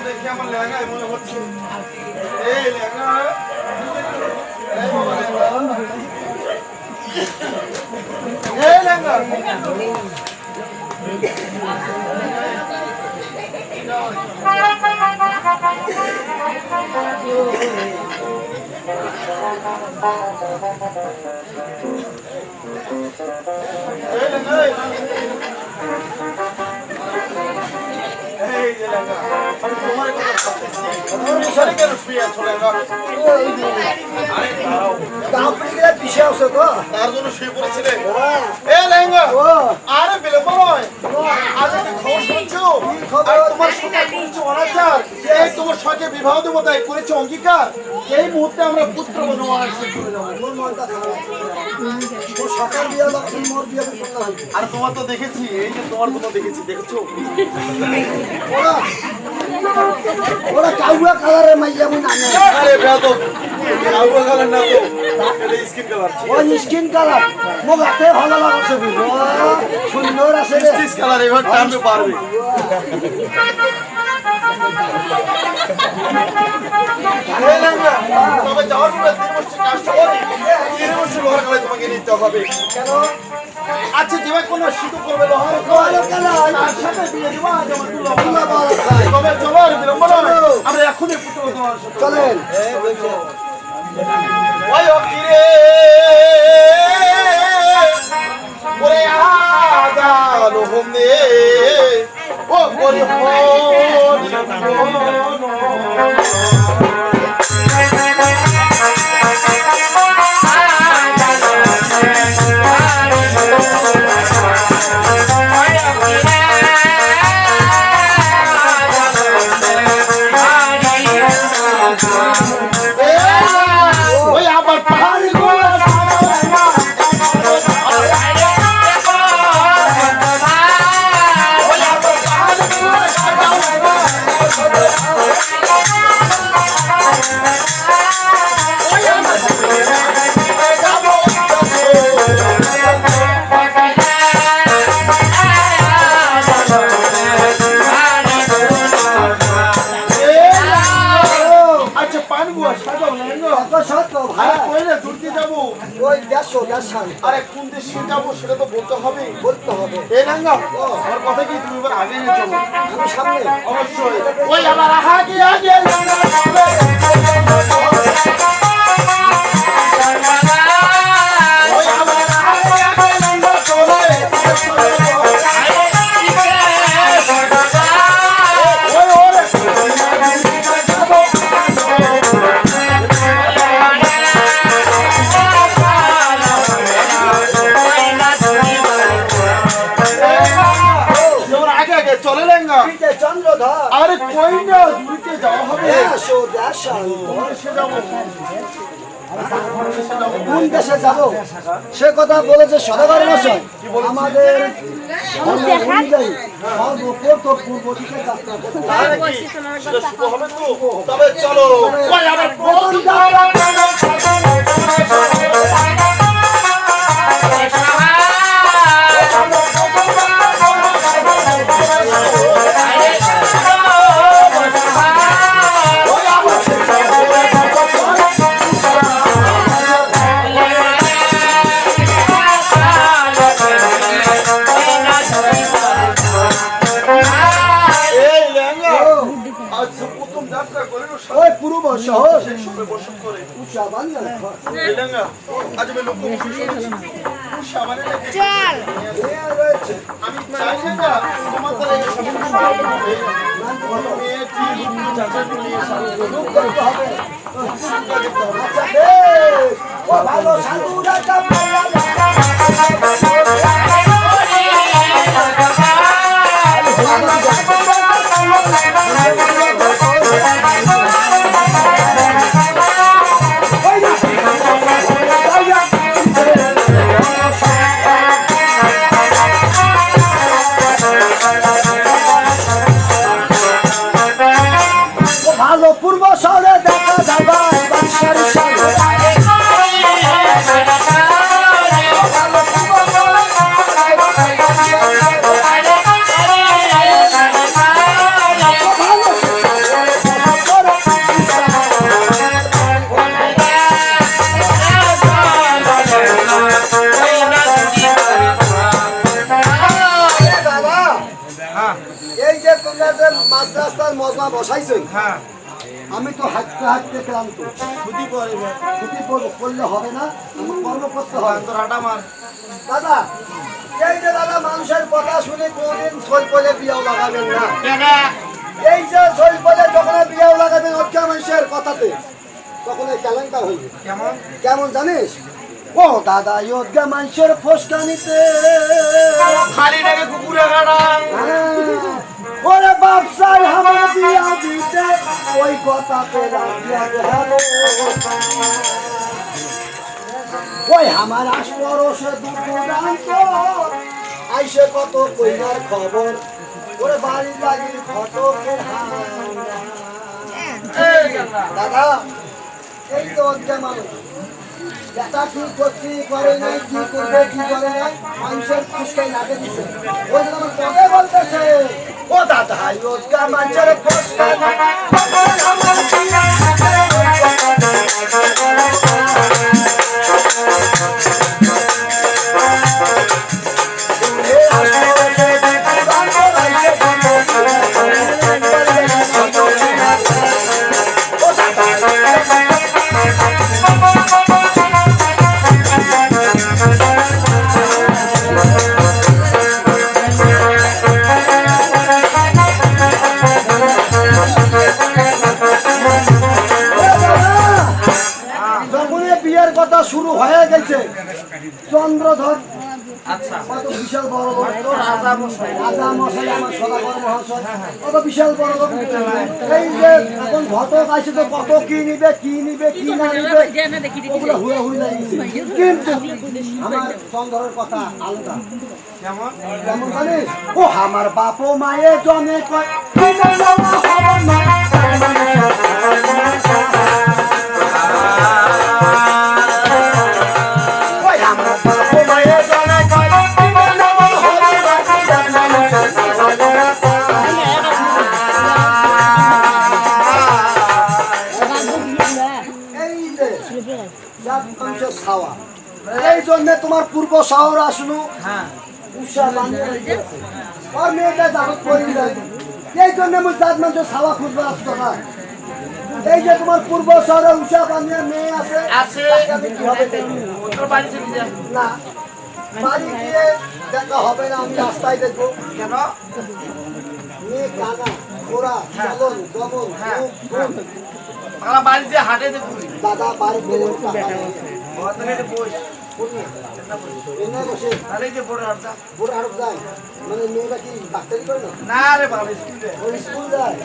দেখি আমার লেহেঙ্গা মনে হচ্ছে এই লেহেঙ্গা এই লেহেঙ্গা এই লেহেঙ্গা আমি তোমার কথা ভাবতেছি তুমি সরে কেন শুয়ে আছো লেহেঙ্গা আরে দাও আপনি কি পিছে আছে তো তার জন্য শুয়ে পড়েছিলে এ লেহেঙ্গা আরে বিলম্ব নয় আজ একটা খবর শুনছো আর তোমার সঙ্গে করেছো অনাচার এই তোমার সঙ্গে বিবাহ দেবো তাই করেছো অঙ্গীকার এই মুহূর্তে আমরা পুত্র বনবাস চলে যাবো মোর মনটা খারাপ মোর সকাল বিয়া লাগছে মোর বিয়া করতে হবে আর তোমার তো দেখেছি এই যে তোমার জন্য দেখেছি দেখেছো ওরা ওরা কাউয়া কালারের মাইয়া মন আনে আরে বেয়াদব কাউয়া কালার না তো এটা স্কিন কালার ওই স্কিন কালার মোক রাতে ভালো লাগছে বুঝো সুন্দর আছে রে স্কিন কালার এবার টানতে পারবে এই লেহেঙ্গা তবে যাওয়ার পরে 3 বছর কাজ করি 3 বছর লোহার কালায় তোমাকে নিতে হবে কেন আচ্ছা দিবা কোন শীত করবে লোহার ভালো কালার তার সাথে বিয়ে দিবা আজ আমার দুলা তুলা ভালো খাই তবে চলো আর বিলম্ব নয় আমরা এখনই পুত্র তোমার সাথে চলেন ওই অকিরে ওরে আজাল হোমে ও করে ওই আবার পাহাড়ি গোলা আচ্ছা পানগুয়া সাজাও লেহেঙ্গা এত সত্য ভাই আরে কইলে জুড়তে যাবো ওই দেড়শো দেড়শো আরে কোন দেশে যাবো সেটা তো বলতে হবে বলতে হবে এই লেহেঙ্গা আমার কথা কি তুমি এবার আগে নিয়ে চলো আমি সামনে অবশ্যই ওই আবার আগে আগে ওই আবার আগে আগে লেহেঙ্গা চলে ওই ওরে তোমার আগে আগে চলে লেহেঙ্গা পিঠে চন্দ্রধর আরে কই না দূরতে যাওয়া হবে দেড়শো দেড়শো দেশে যাবো কোন দেশে যাব সে কথা বলেছে সদাগর মশাই আমাদের অনুযায়ী সর্বপ্রথম পূর্ব দিকে যাত্রা করতে হবে। তাই নাকি? সেটা শুরু হবে তো? তবে চলো ওই আবার প্রথম এই লেহেঙ্গা আজ প্রথম যাত্রা করে ওই পূর্ব শহর সবে বসত করে উষা বাংলা এই লেহেঙ্গা আজ আমি লোক শুনেছি সাবানে চল রয়েছে আমি চাই না তোমার দ্বারা এই সমস্যা হবে মেয়েটি চাচা নিয়ে লোক করতে হবে আচ্ছা বেশ ও ভালো সাধু রাজা ভালো পূর্ব শহরে দেখা যাবা বাংশারি শহরে ভালো পূর্ব শহরে এই যে তোমরা যে মাঝ রাস্তার মজমা বসাইছো, হ্যাঁ আমি তো হাঁটতে হাঁটতে ক্লান্ত। ছুটি পড়বে ছুটি করলে হবে না, আমি কর্ম করতে হবে। তোর হাঁটা মার দাদা, এই যে দাদা মানুষের কথা শুনে কোনদিন সই করে বিয়াও লাগাবেন না। এই যে সই করে যখন বিয়াও লাগাবেন অজ্ঞা মানুষের কথাতে, তখন এই কেলেঙ্কার হইবে। কেমন কেমন জানিস? ও দাদা, অজ্ঞা মানুষের ফসকানিতে খালি নাকি কুকুরে কাটা ওরে ব্যবসায় আমার বিয়া দিতে ওই কথাতে রাখিয়া গেল। ওই আমার আশপরশে দুর্দান্ত আইসে কত কইনার খবর, ওরে বাড়ি লাগির ঘটকের দাদা, এই তো অজ্ঞা মানুষ এটা কি করছি করে নাই, কি করবে কি করে নাই, মানুষের ফুসকাই লাগে দিছে। ওই যে আমার পদে বলতেছে, ও দাদা অজ্ঞা মানুষের ফুসকাই বিয়ের কথা শুরু হয়ে গেছে। চন্দ্রধর কত বিশাল বড় লোক, রাজা মশাই আমার সদাগর মহাশয় কত বিশাল বড় লোক। এই যে এখন ঘটক আসে তো কত কি নিবে কি না নিবে ওগুলো হুড়ে হুড়ে লাগিয়েছে। কিন্তু আমার চন্দ্রের কথা আলাদা। কেমন কেমন জানিস? ও আমার বাপ মায়ে জনে কয় এই জন্য তোমার পূর্ব শহর আসলো। ওর মেয়েটা জাগত করি যায়, এই জন্য আমি জাত মানুষের ছাওয়া খুঁজবে আসতো না। এই যে তোমার পূর্ব শহরে উষা বানিয়ে মেয়ে আছে, কি হবে না? বাড়ি গিয়ে দেখা হবে না, আমি রাস্তায় দেখবো। কেন মেয়ে কানা ঘোড়া চলন গমন বাড়িতে হাটে দেখুন দাদা বাড়িতে বুড়ো হাট যায়, মানে মেয়েটা কি ডাক্তারি করে না রে বাবা স্কুল স্কুল যায়।